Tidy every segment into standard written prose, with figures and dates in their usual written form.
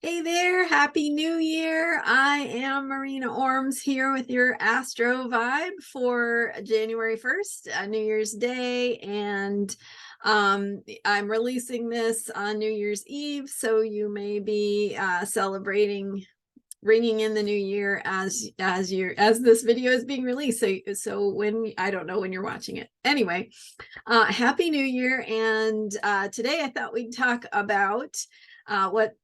Hey there, Happy New Year. I am Marina Orms here with your Astro vibe for January 1st, New Year's Day. And I'm releasing this on New Year's Eve, so you may be celebrating ringing in the new year as this video is being released. So when I don't know when you're watching it. Anyway, Happy New Year. And today I thought we'd talk about what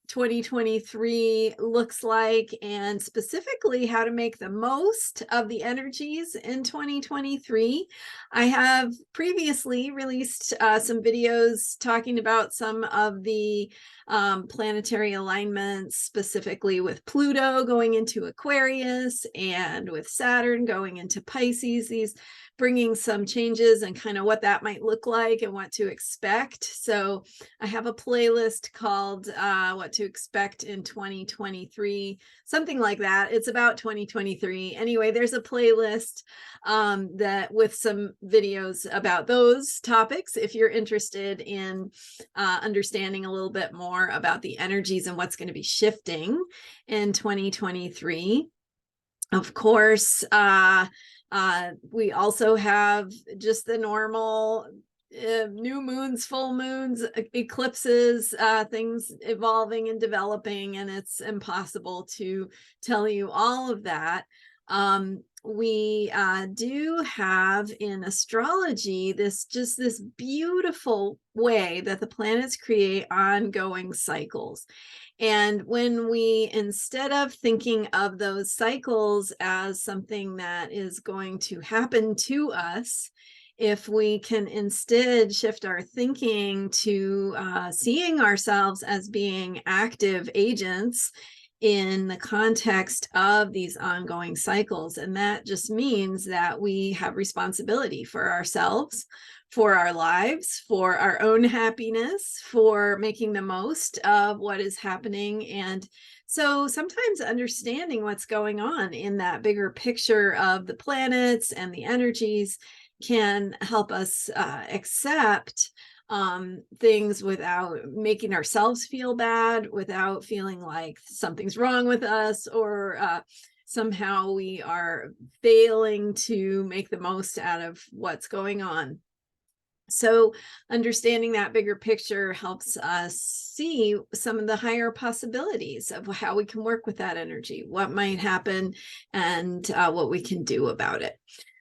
2023 looks like, and specifically how to make the most of the energies in 2023. I have previously released some videos talking about some of the planetary alignments, specifically with Pluto going into Aquarius and with Saturn going into Pisces. These bringing some changes and kind of what that might look like and what to expect. So I have a playlist called What to Expect in 2023, something like that. It's about 2023. Anyway, there's a playlist that with some videos about those topics if you're interested in understanding a little bit more about the energies and what's going to be shifting in 2023. Of course, we also have just the normal new moons, full moons, eclipses, things evolving and developing, and it's impossible to tell you all of that. We do have in astrology this beautiful way that the planets create ongoing cycles. And when we, instead of thinking of those cycles as something that is going to happen to us, if we can instead shift our thinking to seeing ourselves as being active agents in the context of these ongoing cycles. And that just means that we have responsibility for ourselves, for our lives, for our own happiness, for making the most of what is happening. And so sometimes understanding what's going on in that bigger picture of the planets and the energies can help us accept things without making ourselves feel bad, without feeling like something's wrong with us, or somehow we are failing to make the most out of what's going on. So understanding that bigger picture helps us see some of the higher possibilities of how we can work with that energy, what might happen, and what we can do about it.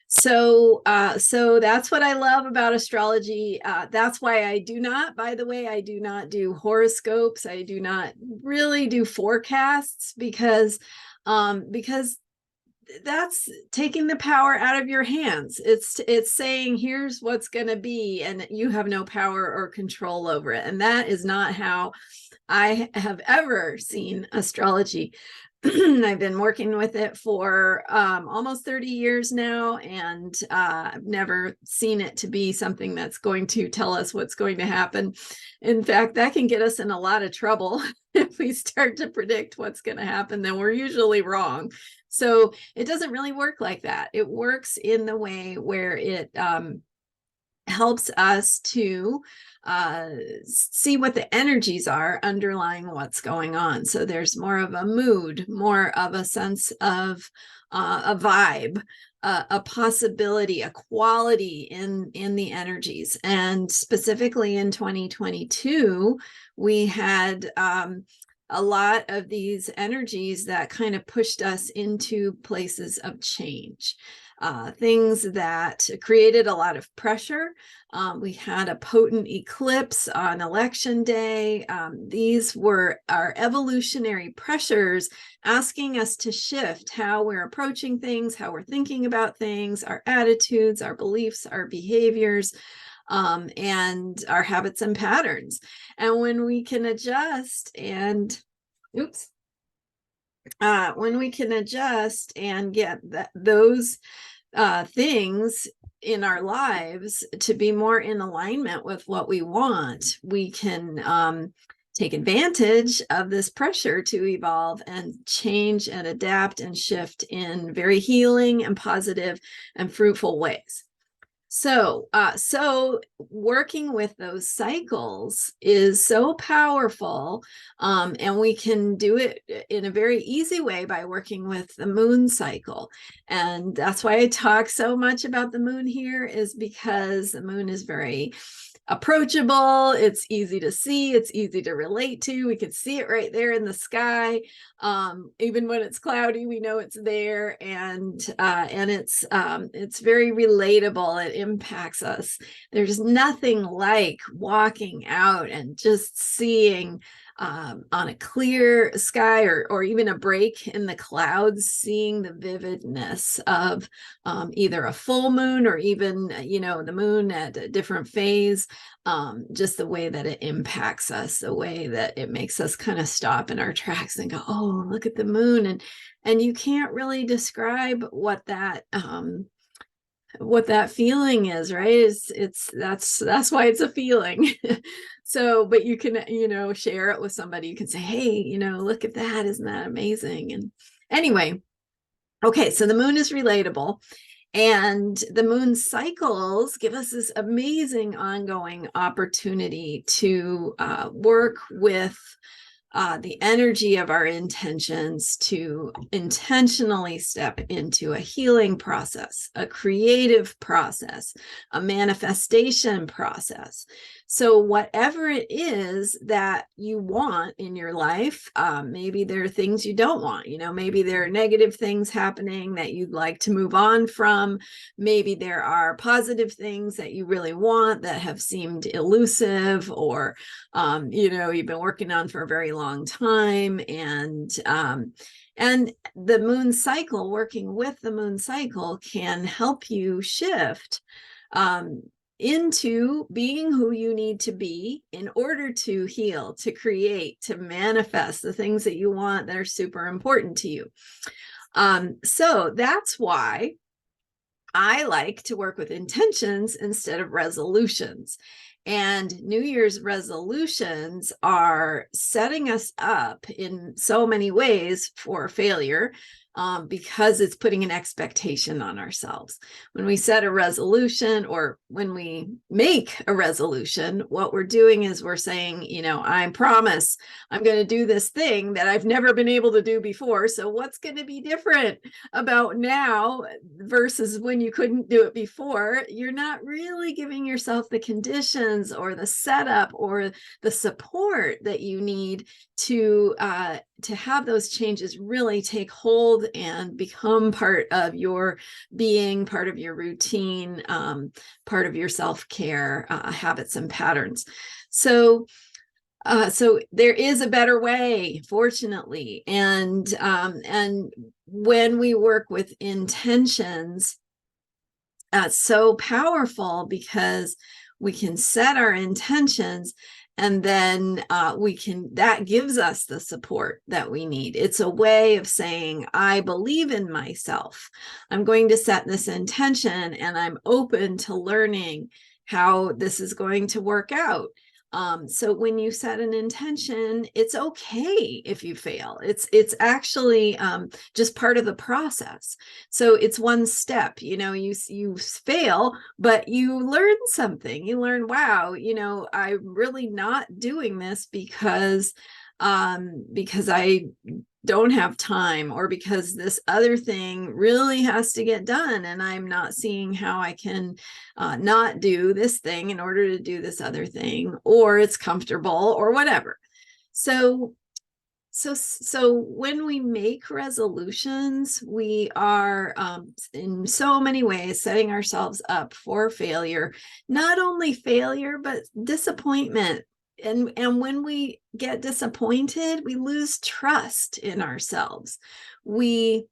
So that's what I love about astrology. That's why I do not, by the way, I do not do horoscopes. I do not really do forecasts because that's taking the power out of your hands. It's saying, here's what's going to be, and you have no power or control over it. And that is not how I have ever seen astrology. I've been working with it for almost 30 years now, and I've never seen it to be something that's going to tell us what's going to happen. In fact, that can get us in a lot of trouble. If we start to predict what's going to happen, then we're usually wrong. So it doesn't really work like that. It works in the way where it helps us to see what the energies are underlying what's going on. So there's more of a mood, more of a sense of a vibe, a possibility, a quality in the energies. And specifically in 2022, we had a lot of these energies that kind of pushed us into places of change. Things that created a lot of pressure. We had a potent eclipse on election day. These were our evolutionary pressures asking us to shift how we're approaching things, how we're thinking about things, our attitudes, our beliefs, our behaviors, and our habits and patterns. And when we can adjust and when we can adjust and get those things in our lives to be more in alignment with what we want, we can take advantage of this pressure to evolve and change and adapt and shift in very healing and positive and fruitful ways. So working with those cycles is so powerful, and we can do it in a very easy way by working with the moon cycle. And that's why I talk so much about the moon here, is because the moon is very approachable. It's easy to see. It's easy to relate to. We can see it right there in the sky. Even when it's cloudy, we know it's there, and it's very relatable. It impacts us. There's nothing like walking out and just seeing on a clear sky, or even a break in the clouds, seeing the vividness of either a full moon, or even the moon at a different phase. Just the way that it impacts us, the way that it makes us kind of stop in our tracks and go, oh, look at the moon. And you can't really describe what that feeling is, right? That's why it's a feeling. So, but you can share it with somebody. You can say, hey, look at that, isn't that amazing? And anyway, okay, so the moon is relatable, and the moon cycles give us this amazing ongoing opportunity to work with the energy of our intentions, to intentionally step into a healing process, a creative process, a manifestation process. So whatever it is that you want in your life, maybe there are things you don't want, maybe there are negative things happening that you'd like to move on from. Maybe there are positive things that you really want that have seemed elusive, or you've been working on for a very long time. And the moon cycle, working with the moon cycle, can help you shift into being who you need to be in order to heal, to create, to manifest the things that you want that are super important to you. So that's why I like to work with intentions instead of resolutions. And New Year's resolutions are setting us up in so many ways for failure, because it's putting an expectation on ourselves. When we set a resolution, or when we make a resolution, what we're doing is we're saying, I promise I'm going to do this thing that I've never been able to do before. So what's going to be different about now versus when you couldn't do it before? You're not really giving yourself the conditions, or the setup, or the support that you need to have those changes really take hold and become part of your being, part of your routine, part of your self-care habits and patterns. So there is a better way, fortunately. And when we work with intentions, that's so powerful, because we can set our intentions, and then that gives us the support that we need. It's a way of saying, I believe in myself. I'm going to set this intention, and I'm open to learning how this is going to work out. So when you set an intention, it's okay if you fail. It's actually just part of the process. So it's one step. You fail, but you learn something. You learn, wow, I'm really not doing this because I don't have time, or because this other thing really has to get done, and I'm not seeing how I can not do this thing in order to do this other thing, or it's comfortable, or whatever. So when we make resolutions, we are in so many ways setting ourselves up for failure. Not only failure, but disappointment. And when we get disappointed, we lose trust in ourselves. We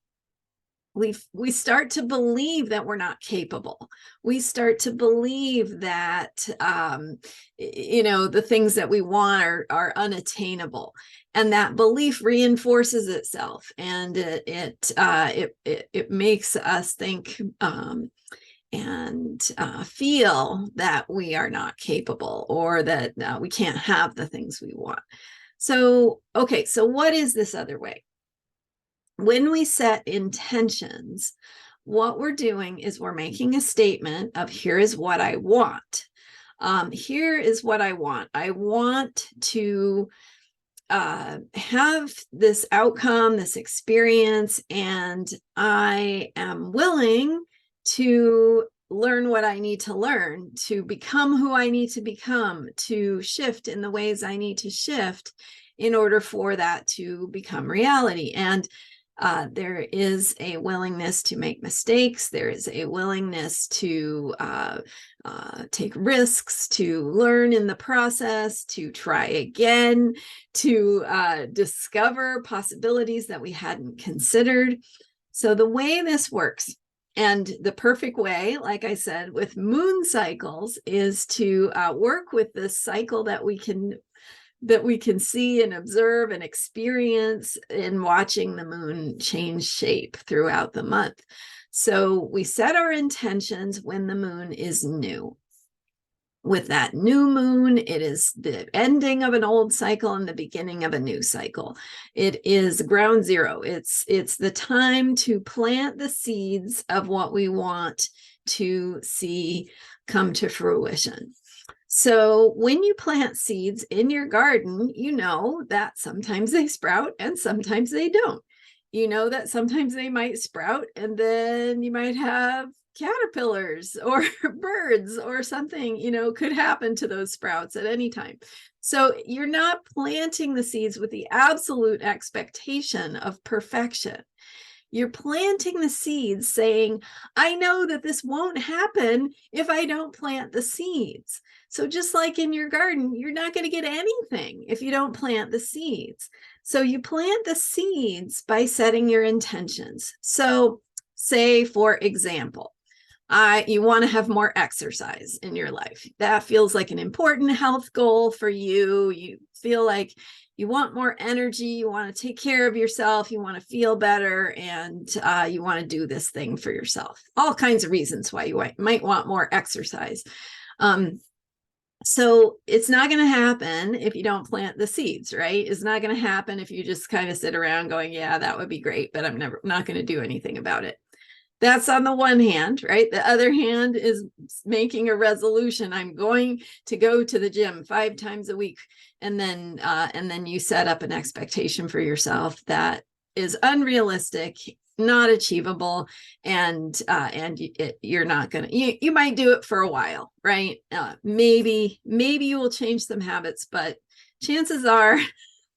start to believe that we're not capable. We start to believe that the things that we want are unattainable, and that belief reinforces itself, and it makes us think and feel that we are not capable, or that we can't have the things we want. So, okay, so what is this other way? When we set intentions, what we're doing is we're making a statement of here is what I want. Here is what I want. I want to have this outcome, this experience, and I am willing to learn what I need to learn, to become who I need to become, to shift in the ways I need to shift in order for that to become reality. And there is a willingness to make mistakes. There is a willingness to take risks, to learn in the process, to try again, to discover possibilities that we hadn't considered. So the way this works, and the perfect way, like I said, with moon cycles, is to work with this cycle that we can see and observe and experience in watching the moon change shape throughout the month. So we set our intentions when the moon is new. With that new moon, it is the ending of an old cycle and the beginning of a new cycle. It is ground zero. It's the time to plant the seeds of what we want to see come to fruition. So when you plant seeds in your garden, you know that sometimes they sprout and sometimes they don't. You know that sometimes they might sprout and then you might have caterpillars or birds or something, could happen to those sprouts at any time. So you're not planting the seeds with the absolute expectation of perfection. You're planting the seeds saying, I know that this won't happen if I don't plant the seeds. So just like in your garden, you're not going to get anything if you don't plant the seeds. So you plant the seeds by setting your intentions. So say, for example, you want to have more exercise in your life. That feels like an important health goal for you. You feel like you want more energy, you want to take care of yourself, you want to feel better, and you want to do this thing for yourself. All kinds of reasons why you might want more exercise. So it's not going to happen if you don't plant the seeds, right? It's not going to happen if you just kind of sit around going, yeah, that would be great, but I'm not going to do anything about it. That's on the one hand, right? The other hand is making a resolution. I'm going to go to the gym 5 times a week. And then you set up an expectation for yourself that is unrealistic, not achievable, and you're not going to, you might do it for a while, right? Maybe you will change some habits, but chances are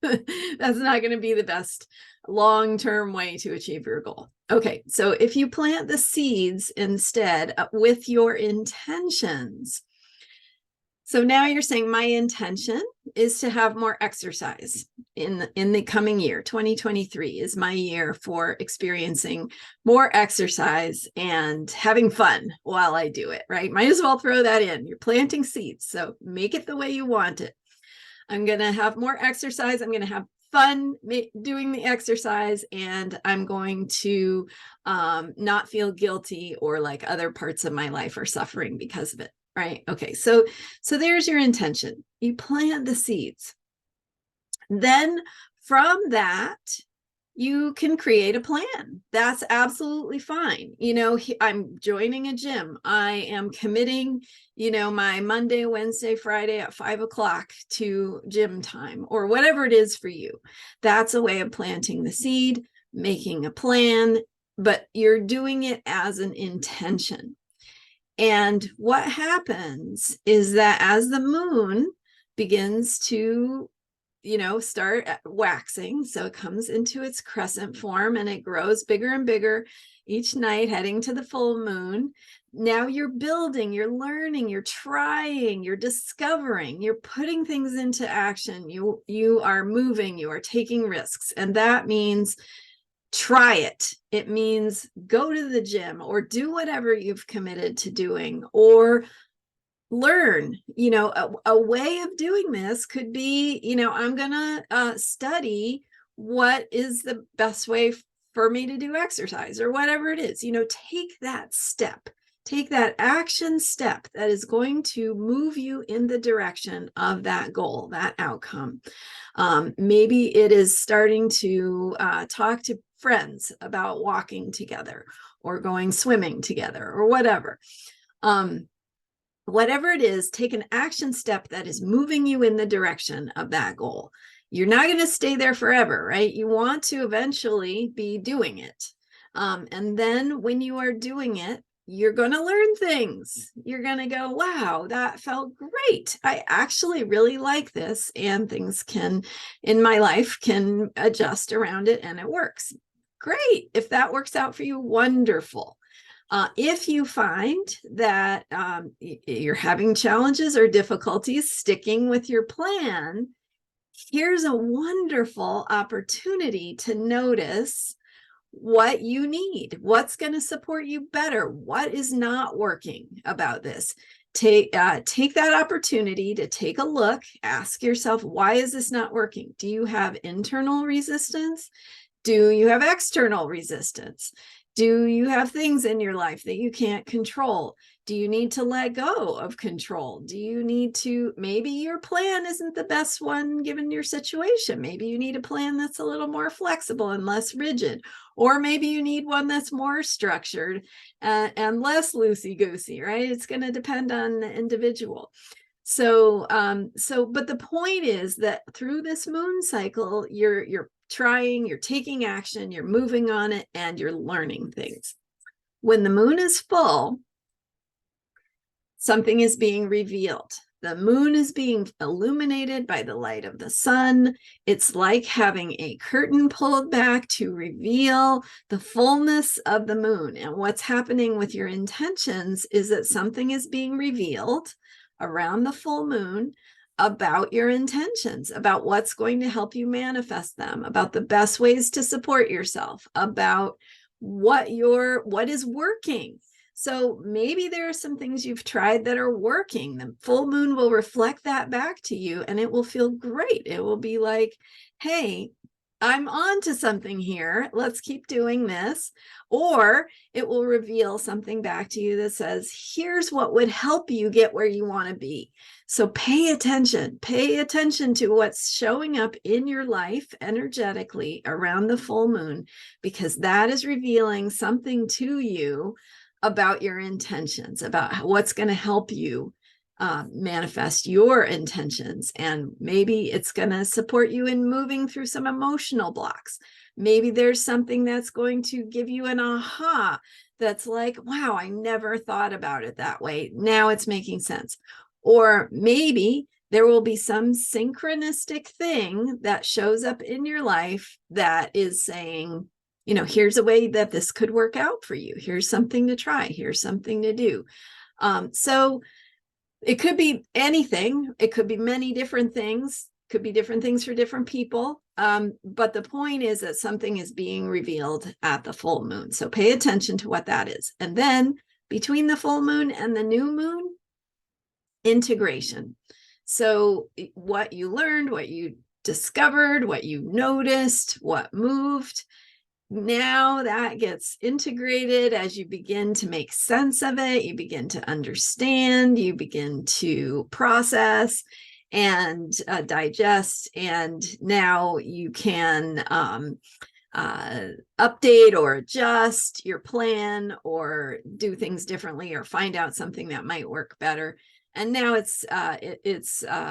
that's not going to be the best long-term way to achieve your goal. Okay, so if you plant the seeds instead with your intentions, so now you're saying my intention is to have more exercise in the coming year. 2023 is my year for experiencing more exercise and having fun while I do it, right? Might as well throw that in. You're planting seeds, so make it the way you want it. I'm going to have more exercise. I'm going to have fun doing the exercise, and I'm going to not feel guilty or like other parts of my life are suffering because of it, right? Okay, so there's your intention. You plant the seeds. Then from that, you can create a plan. That's absolutely fine. I'm joining a gym. I am committing, my Monday, Wednesday, Friday at 5:00 to gym time, or whatever it is for you. That's a way of planting the seed, making a plan, but you're doing it as an intention. And what happens is that as the moon begins to start waxing. So it comes into its crescent form and it grows bigger and bigger each night, heading to the full moon. Now you're building, you're learning, you're trying, you're discovering, you're putting things into action. You are moving, you are taking risks. And that means try it. It means go to the gym or do whatever you've committed to doing, or learn. A way of doing this could be, I'm gonna study what is the best way for me to do exercise, or whatever it is. Take that step, take that action step that is going to move you in the direction of that goal, that outcome. Maybe it is starting to talk to friends about walking together or going swimming together or whatever. Whatever it is, take an action step that is moving you in the direction of that goal. You're not going to stay there forever, right? You want to eventually be doing it. And then when you are doing it, you're going to learn things. You're going to go, wow, that felt great. I actually really like this, and things can, in my life, can adjust around it and it works. Great. If that works out for you, wonderful. If you find that you're having challenges or difficulties sticking with your plan, here's a wonderful opportunity to notice what you need, what's going to support you better, what is not working about this. Take that opportunity to take a look, ask yourself, why is this not working? Do you have internal resistance? Do you have external resistance? Do you have things in your life that you can't control? Do you need to let go of control? Do you need to, maybe your plan isn't the best one given your situation. Maybe you need a plan that's a little more flexible and less rigid. Or maybe you need one that's more structured and less loosey-goosey, right? It's going to depend on the individual. So, but the point is that through this moon cycle, you're trying, you're taking action, you're moving on it, and you're learning things. When the moon is full, something is being revealed. The moon is being illuminated by the light of the sun. It's like having a curtain pulled back to reveal the fullness of the moon. And what's happening with your intentions is that something is being revealed around the full moon about your intentions, about what's going to help you manifest them, about the best ways to support yourself, about what is working. So maybe there are some things you've tried that are working. The full moon will reflect that back to you, and it will feel great. It will be like, hey, I'm on to something here. Let's keep doing this. Or it will reveal something back to you that says, here's what would help you get where you want to be. So pay attention to what's showing up in your life energetically around the full moon, because that is revealing something to you about your intentions, about what's going to help you manifest your intentions. And maybe it's going to support you in moving through some emotional blocks. Maybe there's something that's going to give you an aha that's like, wow, I never thought about it that way. Now it's making sense. Or maybe there will be some synchronistic thing that shows up in your life that is saying, you know, here's a way that this could work out for you. Here's something to try. Here's something to do. So it could be anything. It could be many different things. Could be different things for different people. But the point is that something is being revealed at the full moon. So pay attention to what that is. And then between the full moon and the new moon, integration. So what you learned, what you discovered, what you noticed, what moved, now that gets integrated as you begin to make sense of it. You begin to understand, you begin to process and digest. And now you can update or adjust your plan or do things differently or find out something that might work better. And now it's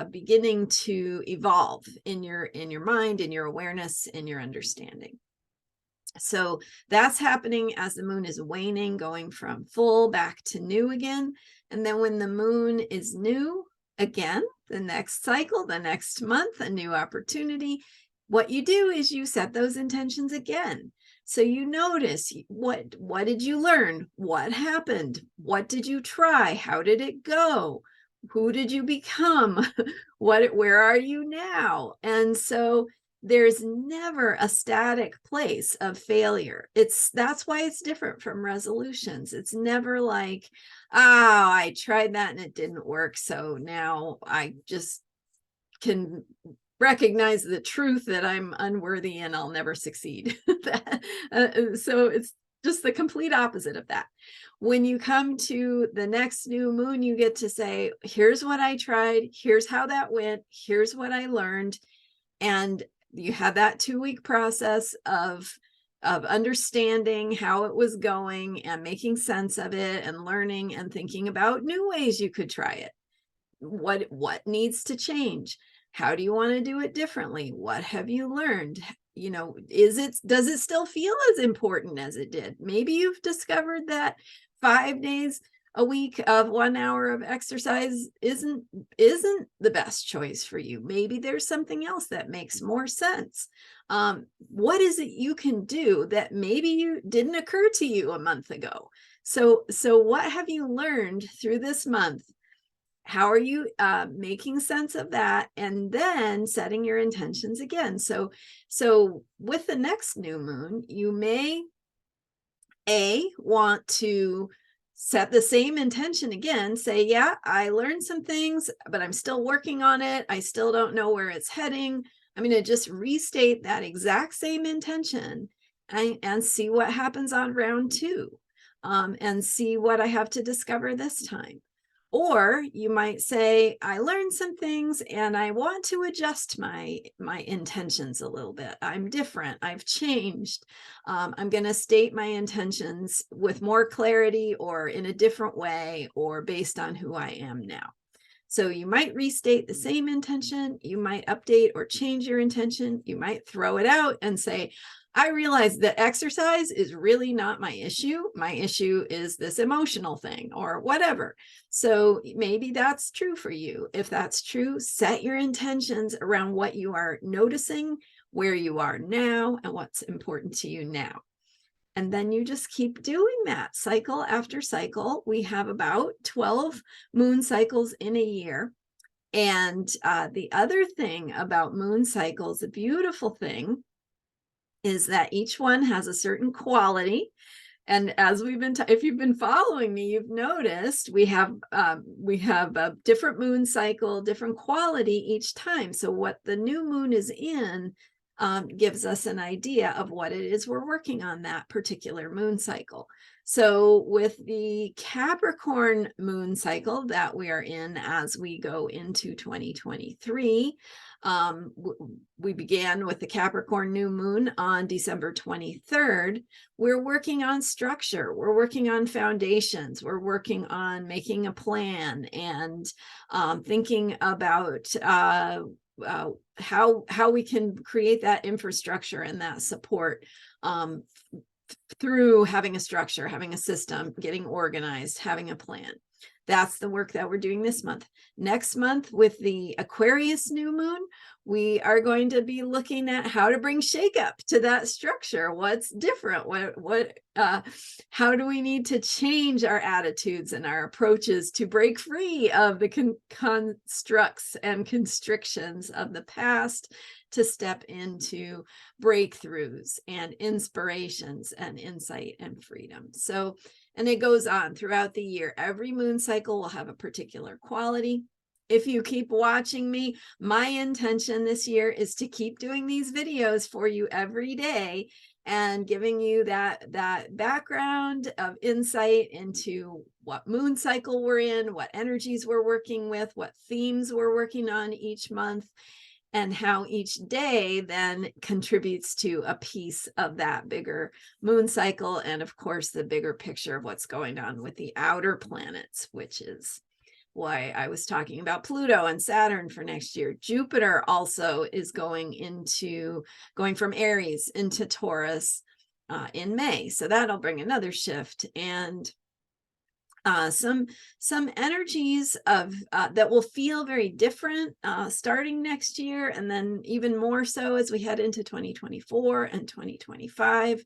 beginning to evolve in your mind, in your awareness, in your understanding. So that's happening as the moon is waning, going from full back to new again. And then when the moon is new again, the next cycle, the next month, a new opportunity, what you do is you set those intentions again. So you notice what did you learn? What happened? What did you try? How did it go? Who did you become? Where are you now? And so there's never a static place of failure. That's why it's different from resolutions. It's never like, I tried that and it didn't work, so now I just can recognize the truth that I'm unworthy and I'll never succeed. So it's just the complete opposite of that. When you come to the next new moon, you get to say, here's what I tried, here's how that went, here's what I learned. And you had that 2-week process of understanding how it was going and making sense of it and learning and thinking about new ways you could try it. What needs to change? How do you want to do it differently? What have you learned? You know, does it still feel as important as it did? Maybe you've discovered that 5 days a week of 1 hour of exercise isn't the best choice for you. Maybe there's something else that makes more sense. What is it you can do that maybe you didn't occur to you a month ago? So what have you learned through this month? How are you making sense of that, and then setting your intentions again? So with the next new moon, you may want to set the same intention again. Say, yeah, I learned some things, but I'm still working on it. I still don't know where it's heading. I'm going to just restate that exact same intention and see what happens on round 2, and see what I have to discover this time. Or you might say, I learned some things and I want to adjust my intentions a little bit. I'm different. I've changed. I'm going to state my intentions with more clarity or in a different way or based on who I am now. So you might restate the same intention. You might update or change your intention. You might throw it out and say, I realize that exercise is really not my issue. My issue is this emotional thing or whatever. So maybe that's true for you. If that's true, set your intentions around what you are noticing, where you are now, and what's important to you now. And then you just keep doing that cycle after cycle. We have about 12 moon cycles in a year. And the other thing about moon cycles, the beautiful thing, is that each one has a certain quality. And as we've been, if you've been following me, you've noticed we have a different moon cycle, different quality each time. So what the new moon is in gives us an idea of what it is we're working on that particular moon cycle. So with the Capricorn moon cycle that we are in as we go into 2023, we began with the Capricorn new moon on December 23rd. We're working on structure. We're working on foundations. We're working on making a plan and thinking about how we can create that infrastructure and that support through having a structure, having a system, getting organized, having a plan. That's the work that we're doing this month. Next month, with the Aquarius new moon, we are going to be looking at how to bring shakeup to that structure. What's different? How do we need to change our attitudes and our approaches to break free of the constructs and constrictions of the past, to step into breakthroughs and inspirations and insight and freedom. So, and it goes on throughout the year. Every moon cycle will have a particular quality. If you keep watching me, my intention this year is to keep doing these videos for you every day and giving you that background of insight into what moon cycle we're in, what energies we're working with, what themes we're working on each month, and how each day then contributes to a piece of that bigger moon cycle. And of course, the bigger picture of what's going on with the outer planets, which is why I was talking about Pluto and Saturn for next year. Jupiter also is going from Aries into Taurus in May. So that'll bring another shift. And some energies of that will feel very different starting next year, and then even more so as we head into 2024 and 2025.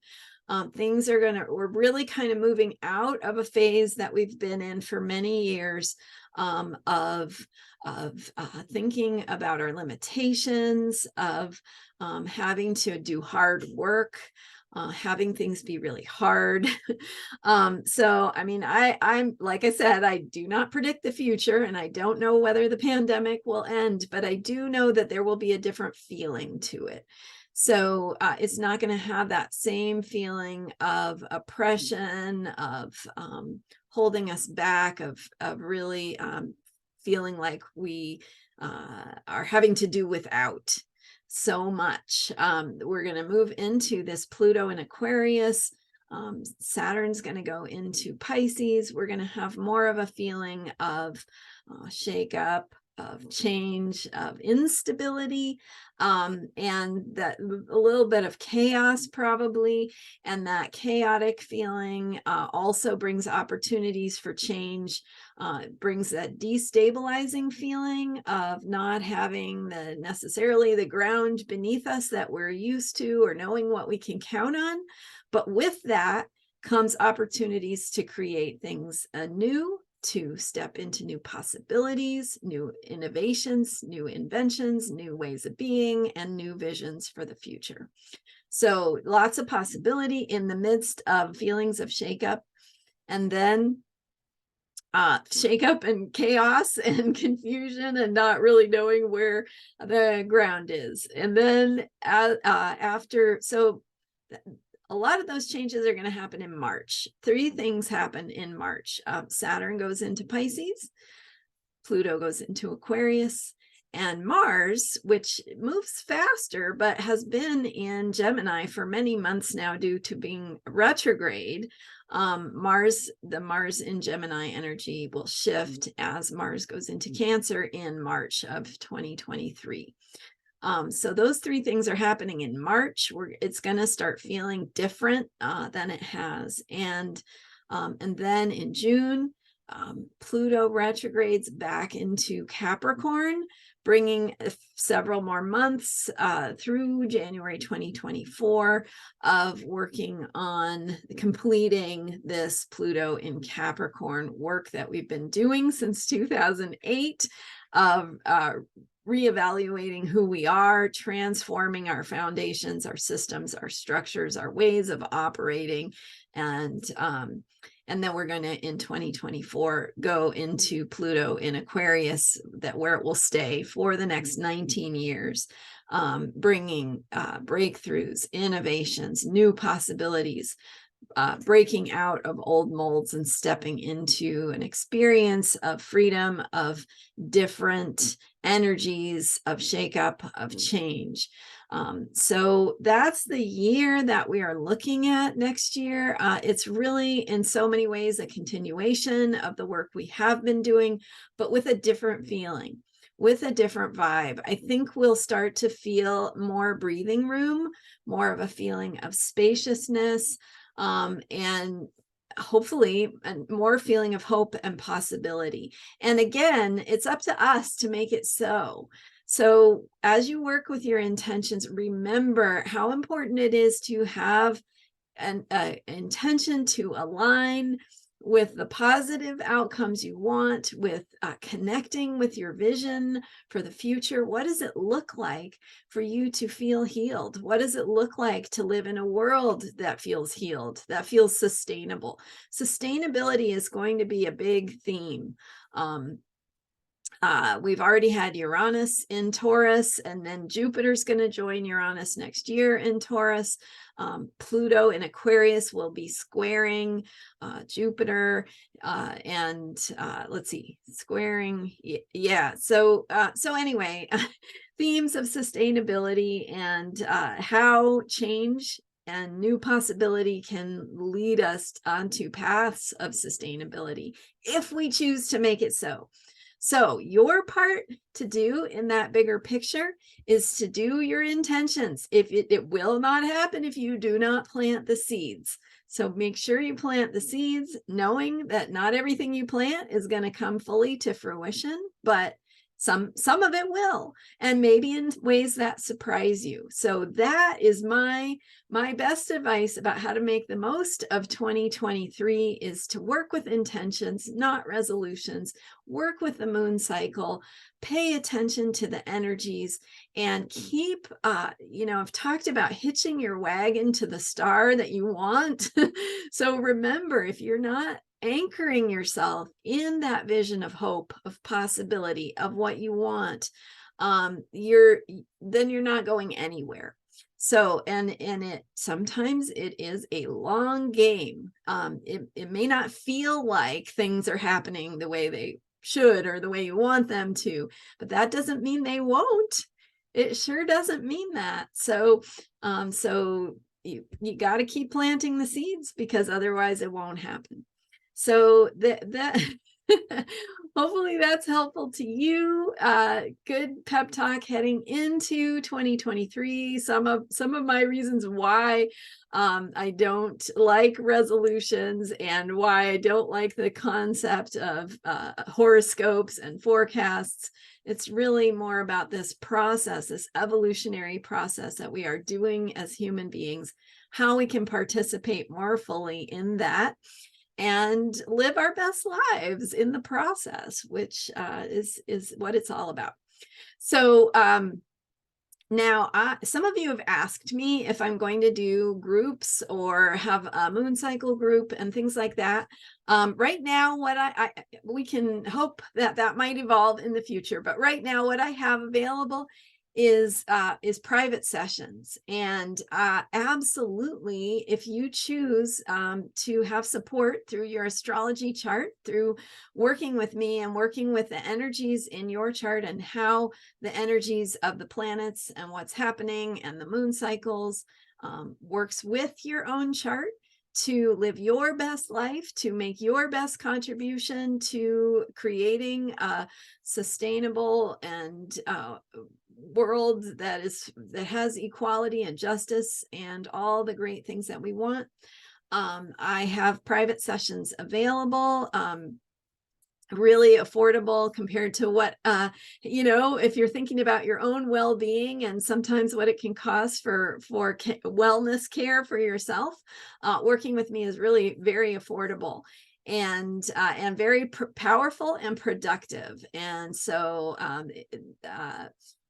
We're really kind of moving out of a phase that we've been in for many years of thinking about our limitations, of having to do hard work, having things be really hard. So, I mean, I'm like I said, I do not predict the future, and I don't know whether the pandemic will end, but I do know that there will be a different feeling to it. So it's not going to have that same feeling of oppression, of holding us back, of really feeling like we are having to do without. so much. We're going to move into this Pluto in Aquarius. Saturn's going to go into Pisces. We're going to have more of a feeling of shakeup, of change, of instability, and that a little bit of chaos probably. And that chaotic feeling also brings opportunities for change. It brings that destabilizing feeling of not having necessarily the ground beneath us that we're used to, or knowing what we can count on. But with that comes opportunities to create things anew, to step into new possibilities, new innovations, new inventions, new ways of being, and new visions for the future. So lots of possibility in the midst of feelings of shakeup, and then shakeup and chaos and confusion and not really knowing where the ground is. And then after, so a lot of those changes are going to happen in March. 3 things happen in March. Saturn goes into Pisces, Pluto goes into Aquarius, and Mars, which moves faster, but has been in Gemini for many months now due to being retrograde. The Mars in Gemini energy will shift as Mars goes into Cancer in March of 2023. So those 3 things are happening in March. It's going to start feeling different than it has. And then in June, Pluto retrogrades back into Capricorn, bringing several more months through January 2024 of working on completing this Pluto in Capricorn work that we've been doing since 2008 of reevaluating who we are, transforming our foundations, our systems, our structures, our ways of operating. And then we're going to, in 2024, go into Pluto in Aquarius, where it will stay for the next 19 years, bringing breakthroughs, innovations, new possibilities, breaking out of old molds and stepping into an experience of freedom, of different energies, of shakeup, of change. So that's the year that we are looking at next year. It's really, in so many ways, a continuation of the work we have been doing, but with a different feeling, with a different vibe. I think we'll start to feel more breathing room, more of a feeling of spaciousness, and hopefully more feeling of hope and possibility. And again, it's up to us to make it so. So as you work with your intentions, remember how important it is to have an intention to align with the positive outcomes you want, with connecting with your vision for the future. What does it look like for you to feel healed? What does it look like to live in a world that feels healed, that feels sustainable? Sustainability is going to be a big theme. We've already had Uranus in Taurus, and then Jupiter's going to join Uranus next year in Taurus. Pluto in Aquarius will be squaring Jupiter, and let's see, squaring. Yeah. So anyway, themes of sustainability and how change and new possibility can lead us onto paths of sustainability if we choose to make it so. So your part to do in that bigger picture is to do your intentions. If it will not happen if you do not plant the seeds. So make sure you plant the seeds, knowing that not everything you plant is going to come fully to fruition, but some of it will, and maybe in ways that surprise you. So that is my best advice about how to make the most of 2023 is to work with intentions, not resolutions. Work with the moon cycle, pay attention to the energies, and keep, I've talked about hitching your wagon to the star that you want. So remember, if you're not anchoring yourself in that vision of hope, of possibility, of what you want, you're not going anywhere. So, and it sometimes it is a long game. It may not feel like things are happening the way they should or the way you want them to, but that doesn't mean they won't. It sure doesn't mean that. So, so you got to keep planting the seeds, because otherwise it won't happen. So that hopefully that's helpful to you. Good pep talk heading into 2023. Some of my reasons why I don't like resolutions, and why I don't like the concept of horoscopes and forecasts. It's really more about this process, this evolutionary process that we are doing as human beings, how we can participate more fully in that and live our best lives in the process, which is what it's all about. So now, some of you have asked me if I'm going to do groups or have a moon cycle group and things like that. Right now, what we can hope that that might evolve in the future, but right now, what I have available is private sessions. And absolutely, if you choose to have support through your astrology chart, through working with me and working with the energies in your chart and how the energies of the planets and what's happening and the moon cycles works with your own chart to live your best life, to make your best contribution to creating a sustainable and world that has equality and justice and all the great things that we want. I have private sessions available, really affordable compared to what if you're thinking about your own well-being and sometimes what it can cost for wellness care for yourself. Working with me is really very affordable and very powerful and productive. And so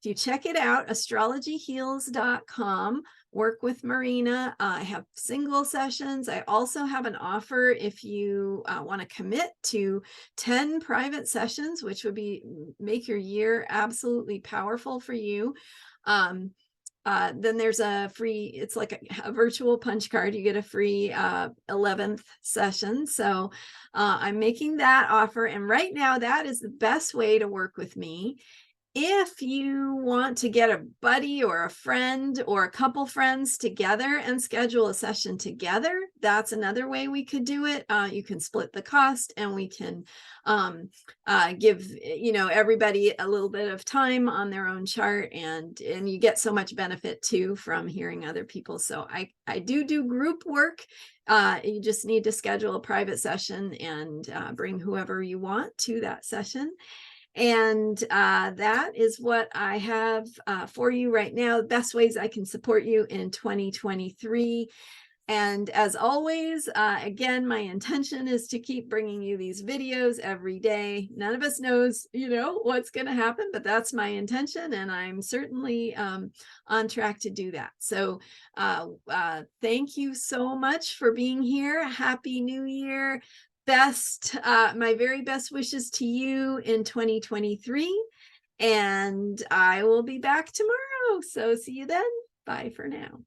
if you check it out, astrologyheals.com, work with Marina. I have single sessions. I also have an offer if you want to commit to 10 private sessions, which would make your year absolutely powerful for you. Then there's a free, it's like a virtual punch card. You get a free 11th session. So I'm making that offer. And right now, that is the best way to work with me. If you want to get a buddy or a friend or a couple friends together and schedule a session together, that's another way we could do it. You can split the cost, and we can give everybody a little bit of time on their own chart, and you get so much benefit too from hearing other people. So I do group work. You just need to schedule a private session and bring whoever you want to that session. And that is what I have for you right now. The best ways I can support you in 2023. And as always, again, my intention is to keep bringing you these videos every day. None of us knows, what's going to happen, but that's my intention. And I'm certainly on track to do that. So thank you so much for being here. Happy New Year. My very best wishes to you in 2023. And I will be back tomorrow. So see you then. Bye for now.